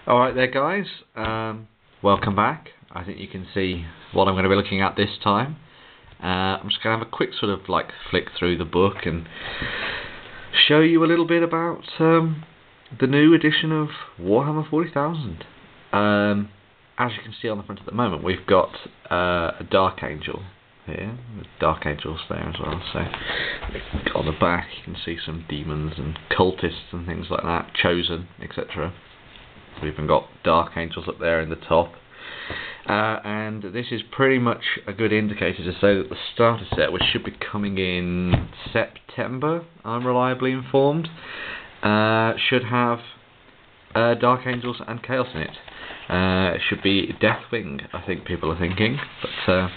Alright there guys, welcome back. I think you can see what I'm going to be looking at this time. I'm just going to have a quick sort of flick through the book and show you a little bit about the new edition of Warhammer 40,000. As you can see on the front at the moment, we've got a Dark Angel here, with Dark Angels there as well. So on the back you can see some demons and cultists and things like that, chosen, etc. We've even got Dark Angels up there in the top. And this is pretty much a good indicator to say that the starter set, which should be coming in September, I'm reliably informed, should have Dark Angels and Chaos in it. It should be Deathwing, I think people are thinking, but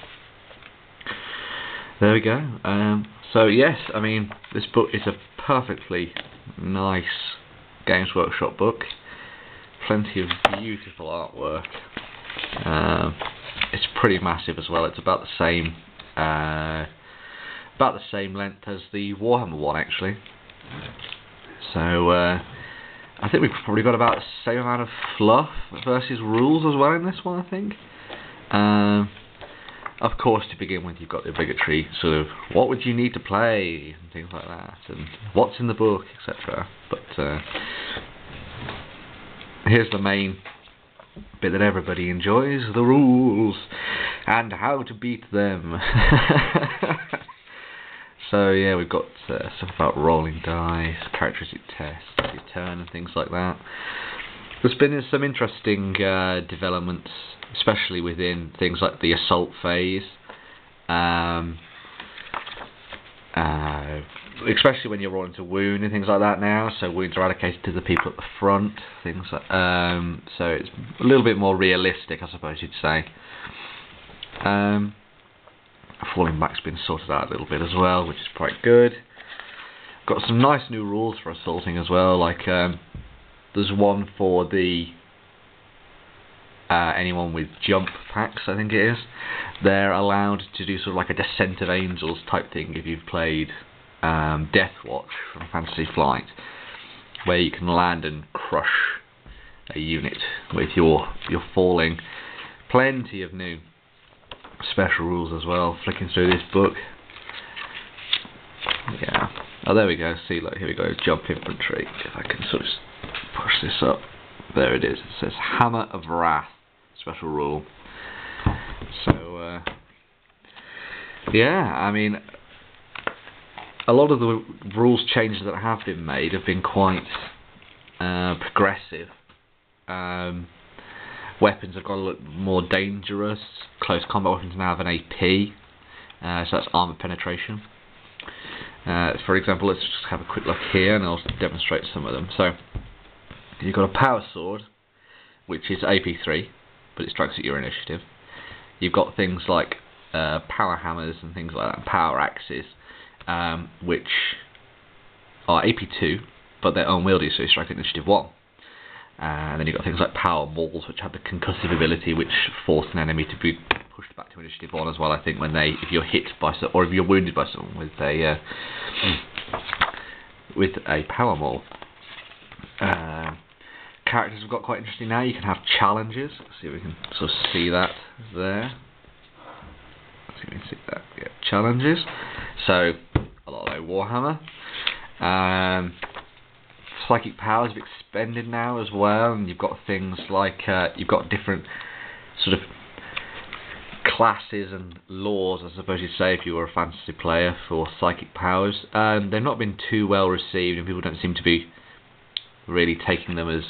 there we go. So yes, I mean, this book is a perfectly nice Games Workshop book. Plenty of beautiful artwork. It's pretty massive as well. It's about the same length as the Warhammer one, actually. So I think we've probably got about the same amount of fluff versus rules as well in this one, I think. Of course, to begin with, you've got the obligatory sort of what would you need to play and things like that, and what's in the book, etc. But here's the main bit that everybody enjoys: the rules and how to beat them. So yeah, we've got stuff about rolling dice, characteristic tests, your turn, and things like that. There's been some interesting developments, especially within things like the assault phase. Especially when you're rolling to wound and things like that now, so wounds are allocated to the people at the front, things like, so it's a little bit more realistic, I suppose you'd say. Falling back's been sorted out a little bit as well, which is quite good. Got some nice new rules for assaulting as well, like there's one for the anyone with jump packs, I think it is. They're allowed to do sort of like a Descent of Angels type thing if you've played Death Watch from Fantasy Flight, where you can land and crush a unit with your falling. Plenty of new special rules as well. Flicking through this book, yeah. Oh, there we go. See, like, here we go. Jump infantry. If I can sort of push this up, there it is. It says Hammer of Wrath special rule. So yeah, I mean, a lot of the rules changes that have been made have been quite progressive. Weapons have got a lot more dangerous. Close combat weapons now have an AP, so that's armor penetration. For example, let's just have a quick look here and I'll demonstrate some of them. So you've got a power sword, which is AP3, but it strikes at your initiative. You've got things like power hammers and things like that, power axes, which are AP2, but they're unwieldy, so you strike at initiative 1. And then you've got things like power balls, which have the concussive ability, which force an enemy to be pushed back to initiative 1 as well. I think if you're hit by or if you're wounded by someone with a power maul. Characters have got quite interesting now. You can have challenges. Let's see if we can sort of see that there. Let's see if we can see that. Yeah, challenges. So a lot like Warhammer. Psychic powers have expended now as well, and you've got things like you've got different sort of classes and laws, I suppose you'd say, if you were a fantasy player, for psychic powers. They've not been too well received, and people don't seem to be really taking them as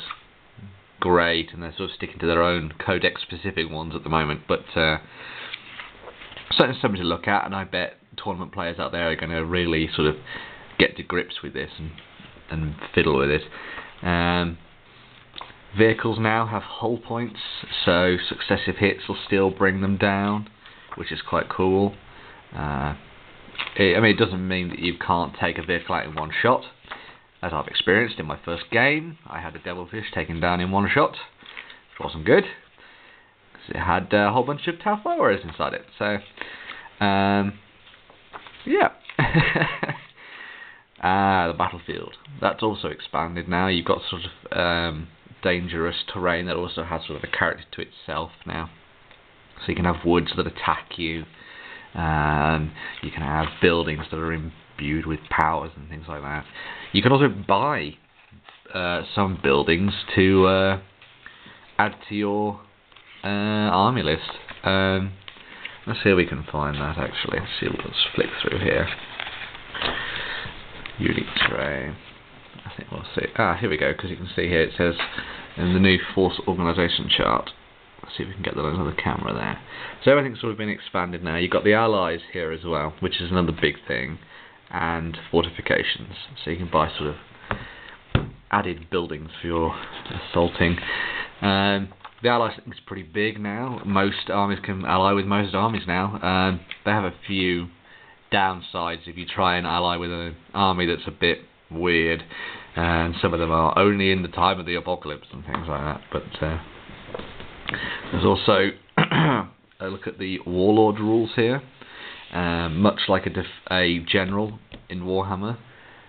great, and they're sort of sticking to their own codex specific ones at the moment. But certainly something to look at, and I bet tournament players out there are going to really sort of get to grips with this and fiddle with it. Vehicles now have hull points, so successive hits will still bring them down, which is quite cool. I mean, it doesn't mean that you can't take a vehicle out in one shot. As I've experienced in my first game, I had a Devilfish taken down in one shot, which wasn't good, because it had a whole bunch of Tau Flowers inside it. So, yeah. The battlefield, that's also expanded now. You've got sort of dangerous terrain that also has sort of a character to itself now. So you can have woods that attack you, you can have buildings that are imbued with powers and things like that. You can also buy some buildings to add to your army list. Let's see if we can find that actually. Let's flick through here. Unique terrain. I think we'll see. Here we go, because you can see here it says in the new force organisation chart. Let's see if we can get that on the camera there. So everything's sort of been expanded now. You've got the allies here as well, which is another big thing, and fortifications. So you can buy sort of added buildings for your assaulting. The allies thing is pretty big now. Most armies can ally with most armies now. They have a few downsides if you try and ally with an army that's a bit weird, and some of them are only in the time of the apocalypse and things like that. But there's also a look at the warlord rules here. Much like a general in Warhammer,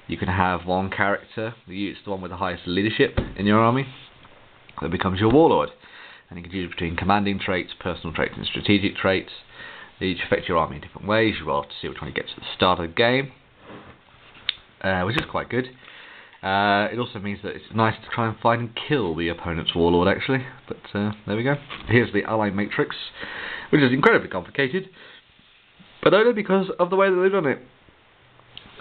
you can have one character, it's the one with the highest leadership in your army, that becomes your warlord, and you can choose between commanding traits, personal traits and strategic traits. They each affect your army in different ways. You will have to see which one you get at the start of the game, which is quite good. It also means that it's nice to try and find and kill the opponent's warlord actually, but there we go. Here's the ally matrix, which is incredibly complicated, but only because of the way that they've done it.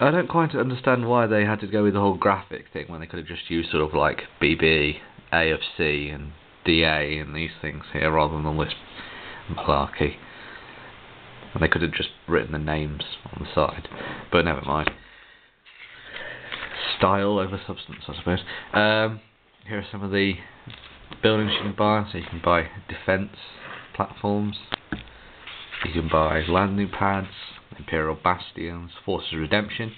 I don't quite understand why they had to go with the whole graphic thing when they could have just used sort of like BB, A of C and DA and these things here rather than all this malarkey. And they could have just written the names on the side, but never mind. Style over substance, I suppose. Here are some of the buildings you can buy. So you can buy defense platforms, you can buy landing pads, imperial bastions, forces of redemption.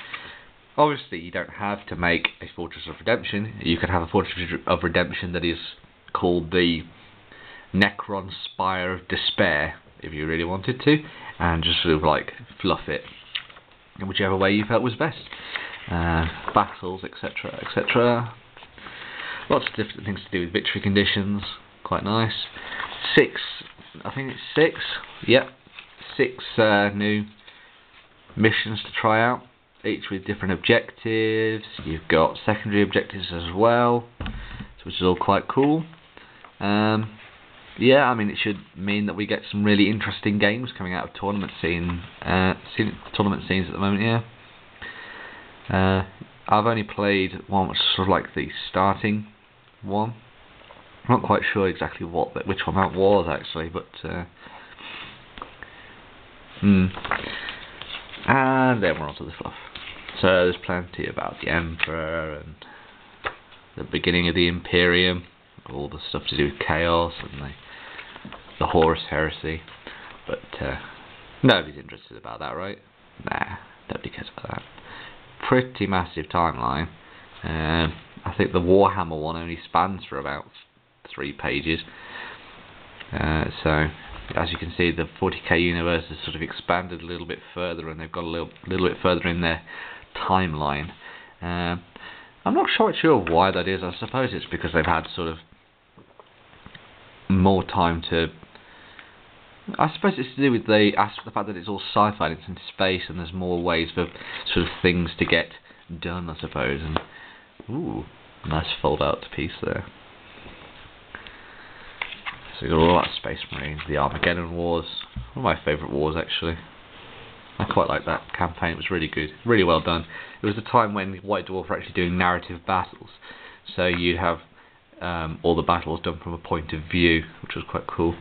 Obviously you don't have to make a fortress of redemption. You could have a fortress of redemption that is called the Necron Spire of Despair if you really wanted to, and just sort of like fluff it in whichever way you felt was best. Battles, etc, etc. Lots of different things to do with victory conditions, quite nice. I think it's six new missions to try out, each with different objectives. You've got secondary objectives as well, which is all quite cool. Yeah, I mean, it should mean that we get some really interesting games coming out of tournament scenes at the moment. Yeah, I've only played one which is sort of like the starting one. I'm not quite sure exactly which one that was actually, but and then we're on to the fluff. So there's plenty about the Emperor and the beginning of the Imperium, all the stuff to do with chaos and the Horus Heresy, but nobody's interested about that, right? Nah, nobody cares about that. Pretty massive timeline. I think the Warhammer one only spans for about 3 pages. So as you can see, the 40k universe has sort of expanded a little bit further, and they've got a little bit further in their timeline. I'm not quite sure why that is. I suppose it's because they've had sort of more time to. I suppose it's to do with the fact that it's all sci-fi and it's in space, and there's more ways for sort of things to get done, I suppose. And ooh, nice fold-out piece there. So you've got all that Space Marines, the Armageddon Wars, one of my favourite wars actually. I quite like that campaign. It was really good, really well done. It was a time when White Dwarf were actually doing narrative battles, so you'd have all the battles done from a point of view, which was quite cool.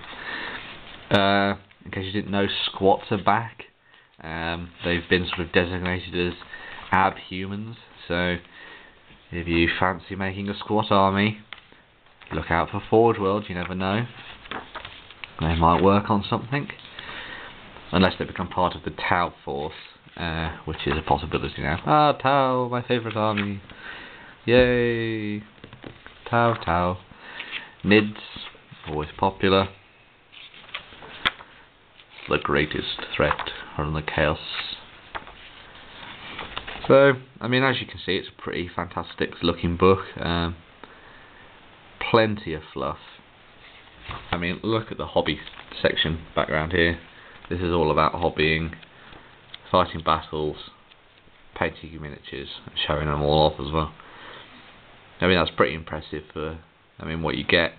In case you didn't know, squats are back. They've been sort of designated as abhumans, so if you fancy making a squat army, look out for Forge World. You never know, they might work on something, unless they become part of the Tau force, which is a possibility now. Tau, my favourite army, yay! Tau. Nids, always popular. The greatest threat from the chaos. So, I mean, as you can see, it's a pretty fantastic looking book. plenty of fluff. I mean, look at the hobby section background here. This is all about hobbying, fighting battles, painting miniatures, showing them all off as well. I mean, that's pretty impressive for, what you get.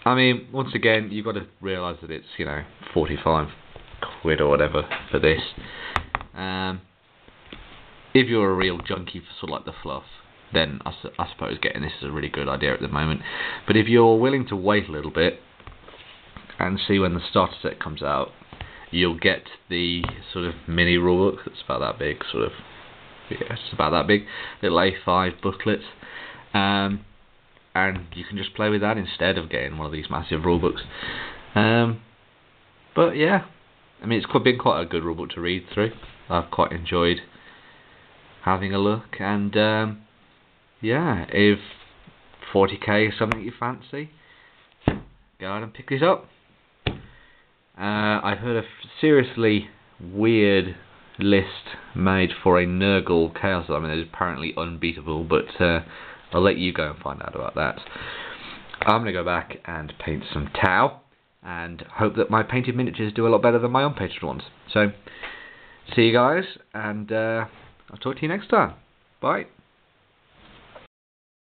I mean, once again, you've got to realise that it's, 45 quid or whatever for this. If you're a real junkie for sort of like the fluff, then I suppose getting this is a really good idea at the moment. But if you're willing to wait a little bit and see when the starter set comes out, you'll get the sort of mini rulebook that's about that big, it's about that big, little A5 booklet, and you can just play with that instead of getting one of these massive rulebooks. But yeah, it's been quite a good rulebook to read through. I've quite enjoyed having a look, and yeah, if 40k is something you fancy, go out and pick this up. I've heard a seriously weird list made for a Nurgle Chaos that is apparently unbeatable, but I'll let you go and find out about that. I'm going to go back and paint some Tau, and hope that my painted miniatures do a lot better than my unpainted ones. So, see you guys, and I'll talk to you next time. Bye.